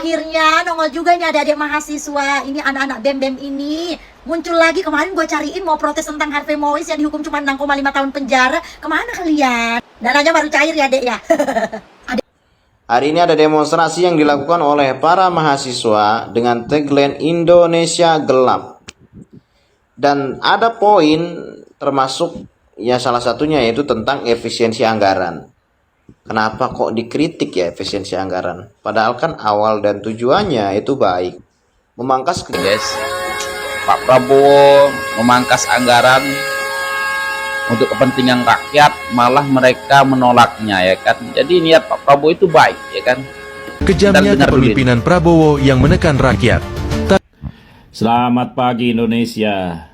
Akhirnya nongol juga nih adik-adik mahasiswa. Ini anak-anak BEM-BEM ini muncul lagi. Kemarin gue cariin mau protes tentang Harvey Mois yang dihukum cuma 6,5 tahun penjara. Kemana kalian? Dananya baru cair ya dek ya. Hari ini ada demonstrasi yang dilakukan oleh para mahasiswa dengan tagline Indonesia Gelap. Dan ada poin termasuk ya salah satunya yaitu tentang efisiensi anggaran. Kenapa kok dikritik ya efisiensi anggaran? Padahal kan awal dan tujuannya itu baik. Memangkas Pak Prabowo memangkas anggaran untuk kepentingan rakyat, malah mereka menolaknya ya kan. Jadi niat Pak Prabowo itu baik ya kan. Kejamnya kepemimpinan Prabowo yang menekan rakyat. Selamat pagi Indonesia.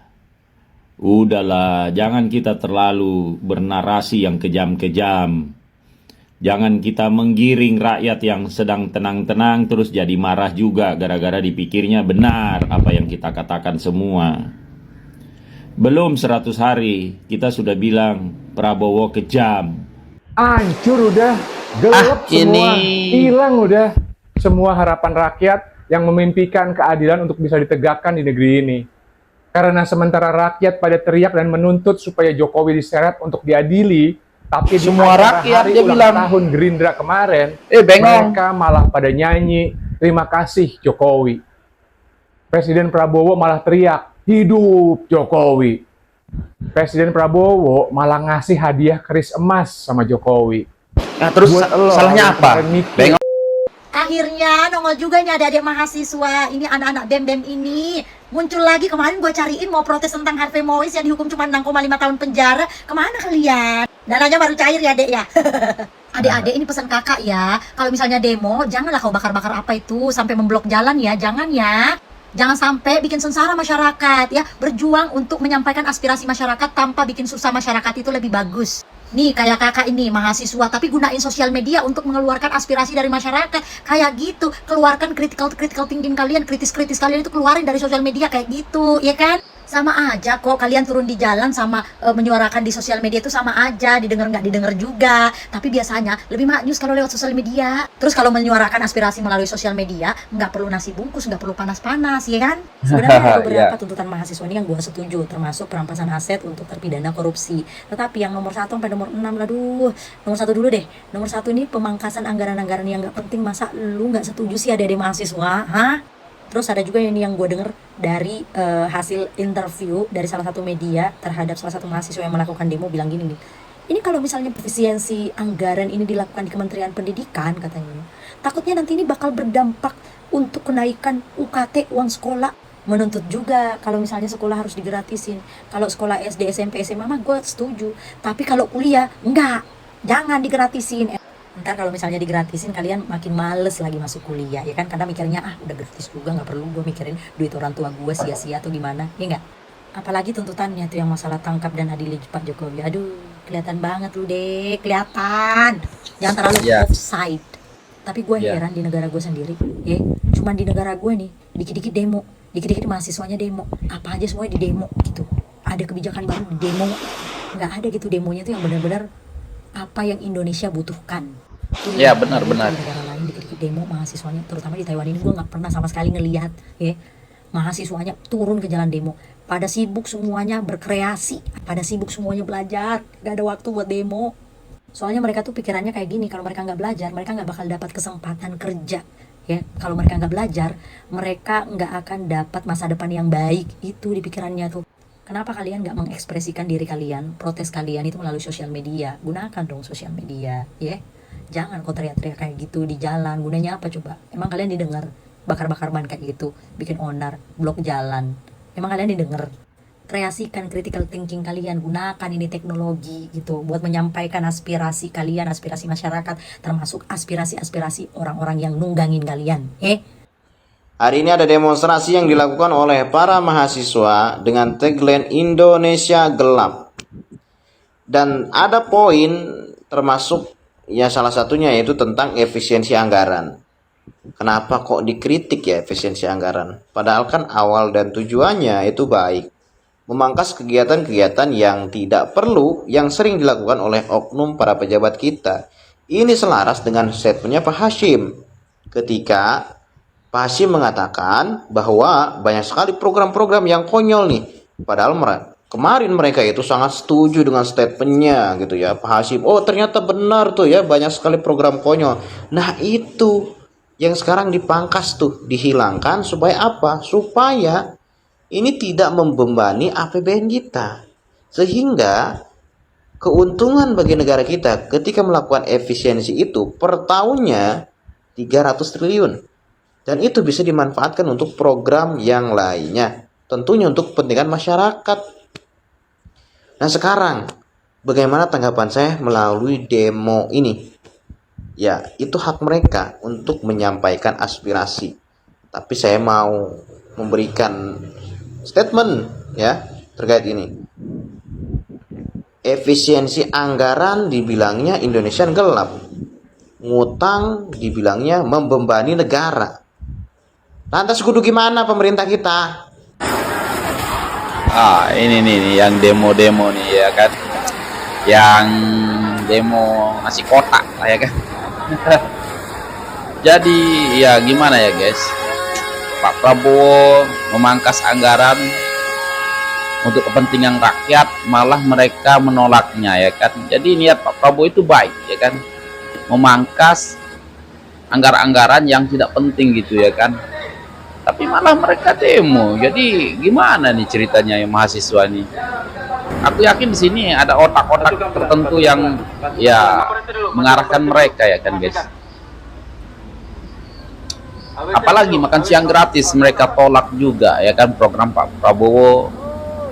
Udahlah, jangan kita terlalu bernarasi yang kejam-kejam. Jangan kita menggiring rakyat yang sedang tenang-tenang terus jadi marah juga gara-gara dipikirnya benar apa yang kita katakan semua. Belum 100 hari kita sudah bilang Prabowo kejam. Hancur udah, gelap semua, hilang udah semua harapan rakyat yang memimpikan keadilan untuk bisa ditegakkan di negeri ini. Karena sementara rakyat pada teriak dan menuntut supaya Jokowi diseret untuk diadili, tapi semua di rakyat hari dia ulang bilang tahun Gerindra kemarin, bengong. mereka malah pada nyanyi terima kasih Jokowi. Presiden Prabowo malah teriak hidup Jokowi. Presiden Prabowo malah ngasih hadiah keris emas sama Jokowi. Nah terus salahnya apa? Bengong. Akhirnya nongol juga nih adik-adik mahasiswa. Ini anak-anak BEM-BEM ini muncul lagi. Kemarin gue cariin mau protes tentang Harvey Mois yang dihukum cuma 6,5 tahun penjara. Kemana kalian? Dananya baru cair ya dek ya. Adik-adik ini pesan kakak ya, kalau misalnya demo janganlah kau bakar-bakar apa itu sampai memblok jalan ya. Jangan ya. Jangan sampai bikin sengsara masyarakat ya. Berjuang untuk menyampaikan aspirasi masyarakat tanpa bikin susah masyarakat itu lebih bagus. Nih kayak kakak ini mahasiswa tapi gunain sosial media untuk mengeluarkan aspirasi dari masyarakat. Kayak gitu, keluarkan critical thinking kalian, kritis kalian itu keluarin dari sosial media kayak gitu, ya kan? Sama aja kok kalian turun di jalan sama menyuarakan di sosial media itu sama aja, didengar nggak didengar juga. Tapi biasanya lebih maknyus kalau lewat sosial media. Terus kalau menyuarakan aspirasi melalui sosial media nggak perlu nasi bungkus, nggak perlu panas-panas, ya kan? Sebenarnya ada beberapa tuntutan mahasiswa ini yang gue setuju, termasuk perampasan aset untuk terpidana korupsi. Tetapi yang nomor 1 sampai nomor 6, aduh, nomor 1 dulu deh. Nomor 1 ini pemangkasan anggaran-anggaran yang nggak penting. Masa lu nggak setuju sih ada mahasiswa, hah? Terus ada juga ini yang gue denger dari hasil interview dari salah satu media terhadap salah satu mahasiswa yang melakukan demo, bilang gini nih, ini kalau misalnya efisiensi anggaran ini dilakukan di Kementerian Pendidikan katanya, takutnya nanti ini bakal berdampak untuk kenaikan UKT uang sekolah. Menuntut juga kalau misalnya sekolah harus digratisin. Kalau sekolah SD, SMP, SMA mah gue setuju. Tapi kalau kuliah enggak, jangan digratisin. Ntar kalau misalnya digratisin kalian makin males lagi masuk kuliah ya kan, karena mikirnya udah gratis juga, nggak perlu gue mikirin duit orang tua gue sia-sia atau gimana ya nggak. Apalagi tuntutannya tuh yang masalah tangkap dan adili Pak Jokowi, aduh kelihatan banget lu deh, kelihatan jangan terlalu offside. Tapi gue heran di negara gue sendiri ya, cuman di negara gue nih dikit-dikit demo, dikit-dikit mahasiswanya demo, apa aja semuanya di demo gitu, ada kebijakan baru di demo, nggak ada gitu demonya tuh yang benar-benar apa yang Indonesia butuhkan. Ya benar-benar. Negara lain dikit-dikit demo mahasiswanya, terutama di Taiwan ini gue nggak pernah sama sekali ngelihat ya mahasiswanya turun ke jalan demo. Pada sibuk semuanya berkreasi, pada sibuk semuanya belajar, gak ada waktu buat demo. Soalnya mereka tuh pikirannya kayak gini, kalau mereka nggak belajar mereka nggak bakal dapat kesempatan kerja ya. Kalau mereka nggak belajar mereka nggak akan dapat masa depan yang baik, itu di pikirannya tuh. Kenapa kalian nggak mengekspresikan diri kalian, protes kalian itu melalui sosial media? Gunakan dong sosial media ya. Jangan kok teriak-teriak kayak gitu di jalan, gunanya apa coba? Emang kalian didengar bakar-bakar ban kayak gitu, bikin onar, blok jalan? Emang kalian didengar? Kreasikan critical thinking kalian, gunakan ini teknologi gitu buat menyampaikan aspirasi kalian, aspirasi masyarakat, termasuk aspirasi-aspirasi orang-orang yang nunggangin kalian. Hari ini ada demonstrasi yang dilakukan oleh para mahasiswa dengan tagline Indonesia Gelap. Dan ada poin termasuk ya salah satunya yaitu tentang efisiensi anggaran. Kenapa kok dikritik ya efisiensi anggaran? Padahal kan awal dan tujuannya itu baik. Memangkas kegiatan-kegiatan yang tidak perlu yang sering dilakukan oleh oknum para pejabat kita. Ini selaras dengan statementnya Pak Hashim ketika Pak Hasyim mengatakan bahwa banyak sekali program-program yang konyol nih. Padahal kemarin mereka itu sangat setuju dengan statementnya gitu ya Pak Hasyim. Oh ternyata benar tuh ya, banyak sekali program konyol. Nah itu yang sekarang dipangkas tuh, dihilangkan supaya apa? Supaya ini tidak membebani APBN kita. Sehingga keuntungan bagi negara kita ketika melakukan efisiensi itu per tahunnya 300 triliun. Dan itu bisa dimanfaatkan untuk program yang lainnya. Tentunya untuk kepentingan masyarakat. Nah sekarang, bagaimana tanggapan saya melalui demo ini? Ya, itu hak mereka untuk menyampaikan aspirasi. Tapi saya mau memberikan statement ya terkait ini. Efisiensi anggaran dibilangnya Indonesia gelap. Ngutang dibilangnya membebani negara. Lantas kudu gimana pemerintah kita? Ini nih yang demo-demo nih ya kan, yang demo nasi kotak lah ya kan. Jadi ya gimana ya guys, Pak Prabowo memangkas anggaran untuk kepentingan rakyat, malah mereka menolaknya ya kan. Jadi niat Pak Prabowo itu baik ya kan, memangkas anggaran-anggaran yang tidak penting gitu ya kan. Tapi malah mereka demo. Jadi gimana nih ceritanya ya mahasiswa nih? Aku yakin di sini ada otak-otak tertentu yang ya mengarahkan mereka ya kan guys. Apalagi makan siang gratis mereka tolak juga ya kan program Pak Prabowo.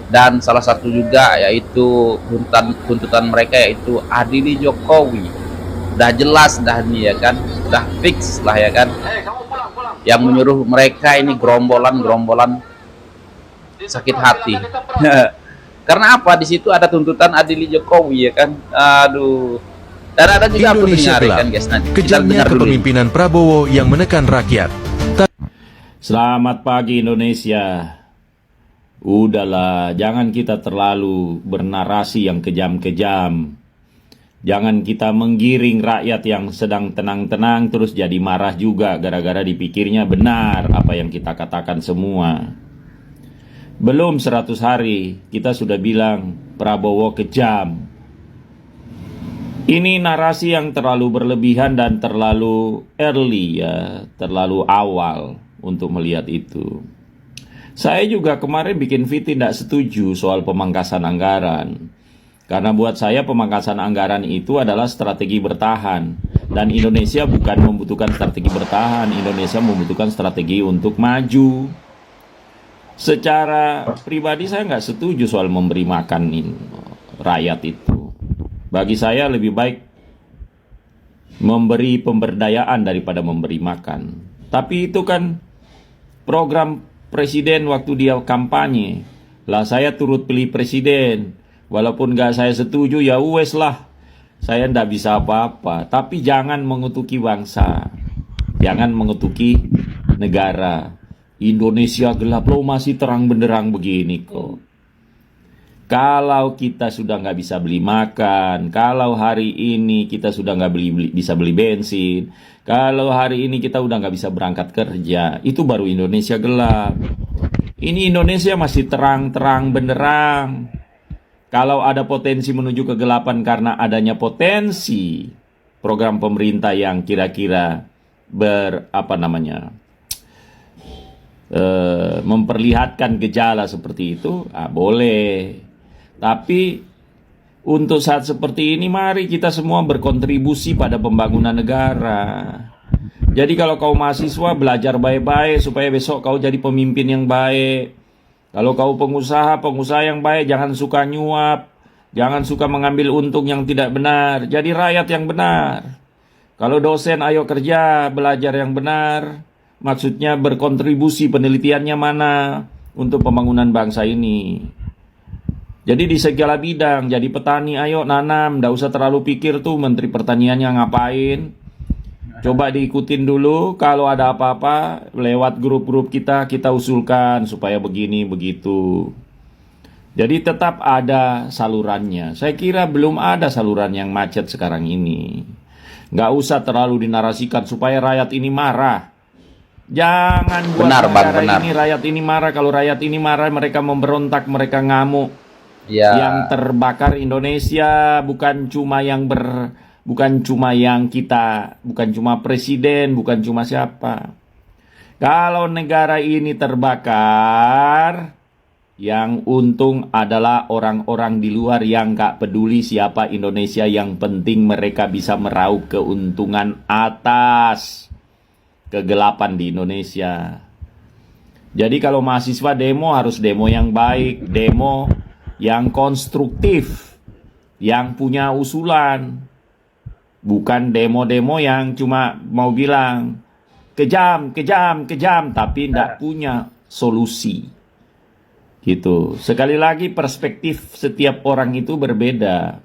Dan salah satu juga yaitu tuntutan mereka yaitu adili Jokowi. Udah jelas dah nih ya kan, udah fix lah ya kan. Yang menyuruh mereka ini gerombolan sakit hati. Karena apa? Di situ ada tuntutan adili Jokowi ya kan. Aduh. Dan ada juga aku Indonesia dengar gelap. kan guys. Nanti kita Kejamnya dengar dulu. kepemimpinan Prabowo yang menekan rakyat. Selamat pagi Indonesia. Udahlah, jangan kita terlalu bernarasi yang kejam-kejam. Jangan kita menggiring rakyat yang sedang tenang-tenang terus jadi marah juga gara-gara dipikirnya benar apa yang kita katakan semua. Belum 100 hari kita sudah bilang Prabowo kejam. Ini narasi yang terlalu berlebihan dan terlalu early ya, terlalu awal untuk melihat itu. Saya juga kemarin bikin video tidak setuju soal pemangkasan anggaran. Karena buat saya pemangkasan anggaran itu adalah strategi bertahan. Dan Indonesia bukan membutuhkan strategi bertahan, Indonesia membutuhkan strategi untuk maju. Secara pribadi saya nggak setuju soal memberi makan rakyat itu. Bagi saya lebih baik memberi pemberdayaan daripada memberi makan. Tapi itu kan program presiden waktu dia kampanye. Lah saya turut pilih presiden. Walaupun gak saya setuju ya wes lah. Saya ndak bisa apa-apa. Tapi jangan mengutuki bangsa. Jangan mengutuki negara. Indonesia gelap loh, masih terang benderang begini kok. Kalau kita sudah nggak bisa beli makan, kalau hari ini kita sudah nggak bisa beli bensin, kalau hari ini kita udah nggak bisa berangkat kerja, itu baru Indonesia gelap. Ini Indonesia masih terang-terang benderang. Kalau ada potensi menuju kegelapan karena adanya potensi program pemerintah yang kira-kira memperlihatkan gejala seperti itu, boleh. Tapi untuk saat seperti ini mari kita semua berkontribusi pada pembangunan negara. Jadi kalau kau mahasiswa belajar baik-baik supaya besok kau jadi pemimpin yang baik. Kalau kau pengusaha yang baik, jangan suka nyuap, jangan suka mengambil untung yang tidak benar, jadi rakyat yang benar. Kalau dosen ayo kerja, belajar yang benar, maksudnya berkontribusi penelitiannya mana untuk pembangunan bangsa ini. Jadi di segala bidang, jadi petani ayo nanam, nggak usah terlalu pikir tuh menteri pertaniannya ngapain. Coba diikutin dulu, kalau ada apa-apa lewat grup-grup kita usulkan supaya begini begitu. Jadi tetap ada salurannya. Saya kira belum ada saluran yang macet sekarang ini. Nggak usah terlalu dinarasikan supaya rakyat ini marah. Jangan buat Benar, Bang, negara benar. ini rakyat ini marah. Kalau rakyat ini marah, mereka memberontak, mereka ngamuk. Ya, Yang terbakar Indonesia bukan cuma bukan cuma yang kita, bukan cuma presiden, bukan cuma siapa. Kalau negara ini terbakar, yang untung adalah orang-orang di luar yang gak peduli siapa Indonesia. Yang penting mereka bisa meraup keuntungan atas kegelapan di Indonesia. Jadi kalau mahasiswa demo, harus demo yang baik, demo yang konstruktif, yang punya usulan. Bukan demo-demo yang cuma mau bilang kejam, kejam, kejam, tapi tidak punya solusi. Gitu. Sekali lagi, perspektif setiap orang itu berbeda.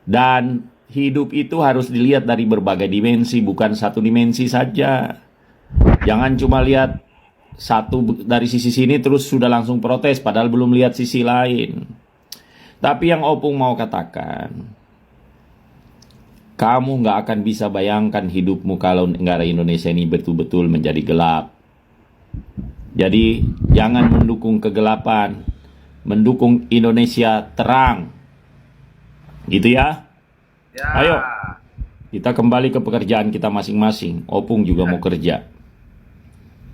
Dan hidup itu harus dilihat dari berbagai dimensi, bukan satu dimensi saja. Jangan cuma lihat satu dari sisi sini terus sudah langsung protes, padahal belum lihat sisi lain. Tapi yang Opung mau katakan, kamu nggak akan bisa bayangkan hidupmu kalau negara Indonesia ini betul-betul menjadi gelap. Jadi jangan mendukung kegelapan, mendukung Indonesia terang. Gitu ya. Ayo, kita kembali ke pekerjaan kita masing-masing. Opung juga mau kerja.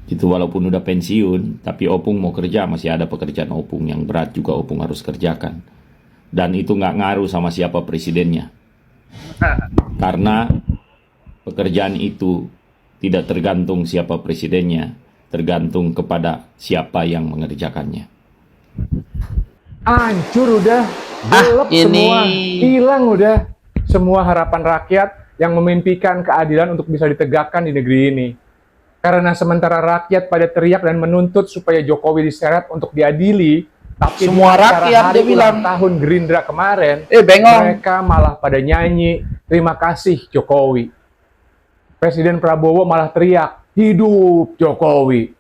Itu walaupun udah pensiun, tapi Opung mau kerja, masih ada pekerjaan Opung yang berat juga Opung harus kerjakan. Dan itu nggak ngaruh sama siapa presidennya. Karena pekerjaan itu tidak tergantung siapa presidennya, tergantung kepada siapa yang mengerjakannya. Hancur udah, gelap semua, hilang udah semua harapan rakyat yang memimpikan keadilan untuk bisa ditegakkan di negeri ini. Karena sementara rakyat pada teriak dan menuntut supaya Jokowi diseret untuk diadili, tapi Semua di acara rakyat, hari dia bilang. ulang tahun Gerindra kemarin, bengong. mereka malah pada nyanyi, terima kasih Jokowi. Presiden Prabowo malah teriak, hidup Jokowi.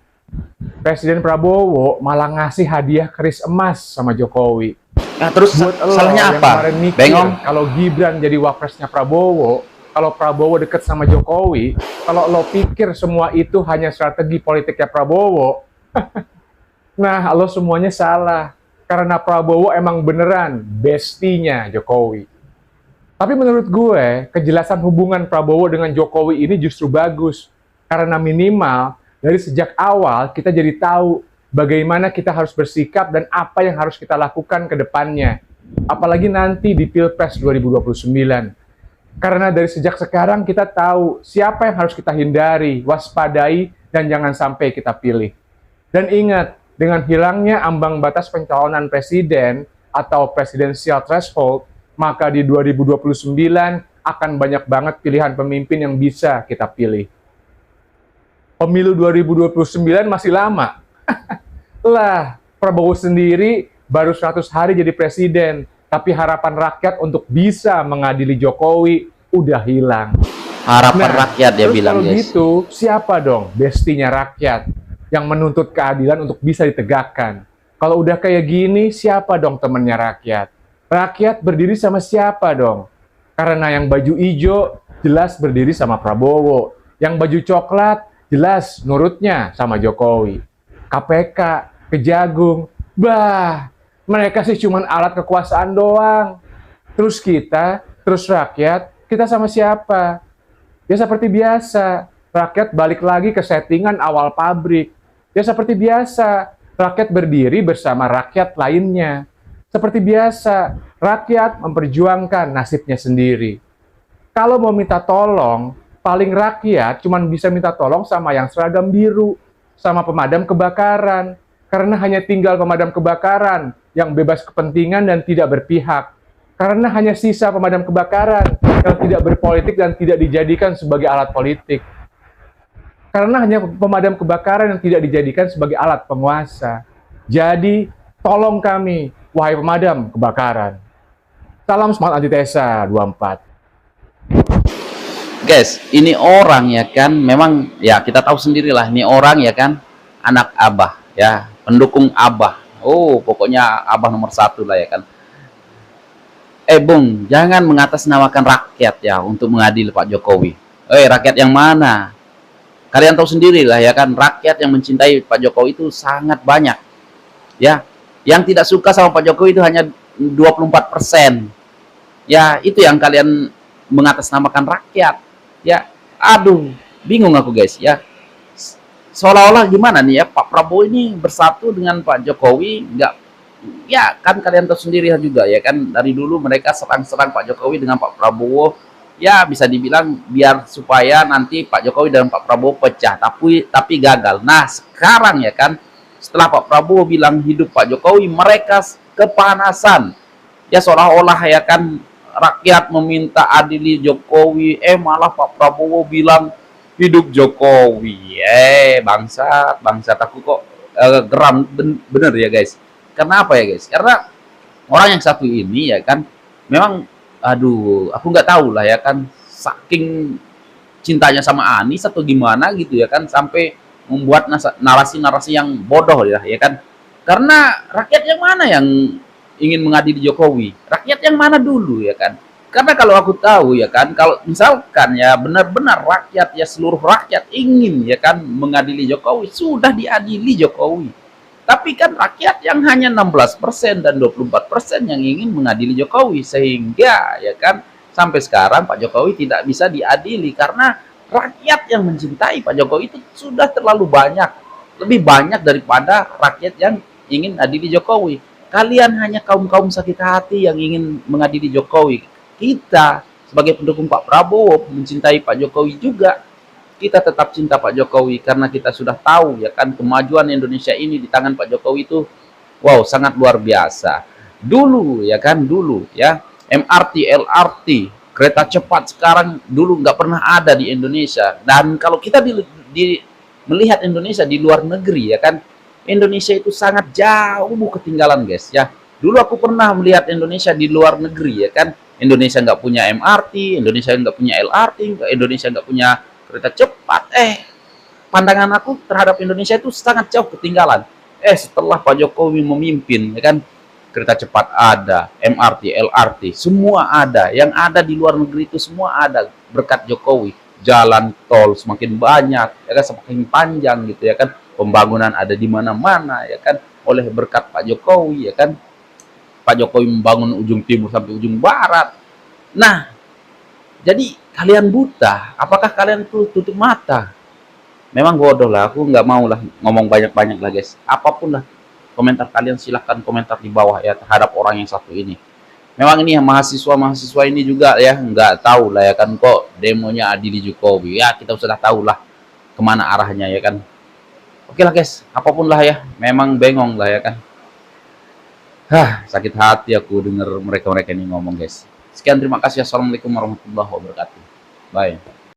Presiden Prabowo malah ngasih hadiah keris emas sama Jokowi. Nah, terus Buat elo salahnya yang apa? kemarin mikir, Bengong. kalau Gibran jadi wapresnya Prabowo, kalau Prabowo deket sama Jokowi, kalau lo pikir semua itu hanya strategi politiknya Prabowo, nah lo semuanya salah. Karena Prabowo emang beneran bestinya Jokowi. Tapi menurut gue, kejelasan hubungan Prabowo dengan Jokowi ini justru bagus. Karena minimal, dari sejak awal kita jadi tahu bagaimana kita harus bersikap dan apa yang harus kita lakukan ke depannya. Apalagi nanti di Pilpres 2029. Karena dari sejak sekarang kita tahu siapa yang harus kita hindari, waspadai, dan jangan sampai kita pilih. Dan ingat, dengan hilangnya ambang batas pencalonan presiden atau presidensial threshold, maka di 2029 akan banyak banget pilihan pemimpin yang bisa kita pilih. Pemilu 2029 masih lama. Lah, Prabowo sendiri baru 100 hari jadi presiden, tapi harapan rakyat untuk bisa mengadili Jokowi udah hilang. Harapan rakyat dia terus bilang, kalau guys. gitu, siapa dong bestinya rakyat yang menuntut keadilan untuk bisa ditegakkan? Kalau udah kayak gini, siapa dong temennya rakyat? Rakyat berdiri sama siapa dong? Karena yang baju hijau jelas berdiri sama Prabowo. Yang baju coklat jelas nurutnya sama Jokowi. KPK, Kejagung, bah, mereka sih cuman alat kekuasaan doang. Terus kita, terus rakyat, kita sama siapa? Ya seperti biasa, rakyat balik lagi ke settingan awal pabrik. Ya seperti biasa, rakyat berdiri bersama rakyat lainnya. Seperti biasa, rakyat memperjuangkan nasibnya sendiri. Kalau mau minta tolong, paling rakyat cuma bisa minta tolong sama yang seragam biru, sama pemadam kebakaran. Karena hanya tinggal pemadam kebakaran yang bebas kepentingan dan tidak berpihak. Karena hanya sisa pemadam kebakaran yang tidak berpolitik dan tidak dijadikan sebagai alat politik. Karena hanya pemadam kebakaran yang tidak dijadikan sebagai alat penguasa. Jadi, tolong kami, wahai pemadam kebakaran. Salam semangat antitesa 24. Guys, ini orang ya kan, memang ya kita tahu sendirilah, ini orang ya kan, anak Abah ya, pendukung Abah. Oh, pokoknya Abah nomor 1 lah ya kan. Bung, jangan mengatasnamakan rakyat ya untuk mengadili Pak Jokowi. Rakyat yang mana? kalian tahu sendiri lah ya kan, rakyat yang mencintai Pak Jokowi itu sangat banyak. Ya, yang tidak suka sama Pak Jokowi itu hanya 24%. Ya, itu yang kalian mengatasnamakan rakyat. Ya, aduh, bingung aku guys ya. Seolah-olah gimana nih ya, Pak Prabowo ini bersatu dengan Pak Jokowi, nggak, ya kan kalian tahu sendiri juga ya kan, dari dulu mereka serang-serang Pak Jokowi dengan Pak Prabowo, ya bisa dibilang biar supaya nanti Pak Jokowi dan Pak Prabowo pecah, tapi gagal. Nah sekarang ya kan, setelah Pak Prabowo bilang hidup Pak Jokowi, mereka kepanasan, ya seolah-olah ya kan rakyat meminta adili Jokowi, malah Pak Prabowo bilang hidup Jokowi. Bangsat aku kok geram bener ya guys. Kenapa ya guys? Karena orang yang satu ini ya kan, memang aduh, aku nggak tahu lah ya kan, saking cintanya sama Anies atau gimana gitu ya kan, sampai membuat narasi-narasi yang bodoh ya kan. Karena rakyat yang mana yang ingin mengadili Jokowi? Rakyat yang mana dulu ya kan? Karena kalau aku tahu ya kan, kalau misalkan ya benar-benar rakyat ya, seluruh rakyat ingin ya kan mengadili Jokowi, sudah diadili Jokowi. Tapi kan rakyat yang hanya 16% dan 24% yang ingin mengadili Jokowi, sehingga ya kan sampai sekarang Pak Jokowi tidak bisa diadili karena rakyat yang mencintai Pak Jokowi itu sudah terlalu banyak, lebih banyak daripada rakyat yang ingin adili Jokowi. Kalian hanya kaum-kaum sakit hati yang ingin mengadili Jokowi. Kita sebagai pendukung Pak Prabowo mencintai Pak Jokowi juga. Kita tetap cinta Pak Jokowi karena kita sudah tahu ya kan, kemajuan Indonesia ini di tangan Pak Jokowi itu wow, sangat luar biasa. Dulu ya kan, dulu ya MRT, LRT, kereta cepat sekarang dulu nggak pernah ada di Indonesia. Dan kalau kita melihat Indonesia di luar negeri ya kan, Indonesia itu sangat jauh ketinggalan guys ya. Dulu aku pernah melihat Indonesia di luar negeri ya kan, Indonesia nggak punya MRT, Indonesia nggak punya LRT, Indonesia nggak punya kereta cepat. Pandangan aku terhadap Indonesia itu sangat jauh ketinggalan. Setelah Pak Jokowi memimpin ya kan, kereta cepat ada, MRT, LRT, semua ada. Yang ada di luar negeri itu semua ada berkat Jokowi. Jalan tol semakin banyak ya kan, semakin panjang gitu ya kan, pembangunan ada di mana-mana ya kan, oleh berkat Pak Jokowi ya kan. Pak Jokowi membangun ujung timur sampai ujung barat. Nah, jadi kalian buta, apakah kalian tuh tutup mata? Memang bodoh lah, aku nggak mau lah ngomong banyak-banyak lah guys. Apapun lah komentar kalian, silahkan komentar di bawah ya terhadap orang yang satu ini. Memang ini yang mahasiswa ini juga ya nggak tahu lah ya kan, kok demonya adili Jokowi. Ya kita sudah tahu lah kemana arahnya ya kan. Oke lah guys, apapun lah ya, memang bengong lah ya kan. Sakit hati aku dengar mereka-mereka ini ngomong guys. Sekian, terima kasih. Assalamualaikum warahmatullahi wabarakatuh. Bye.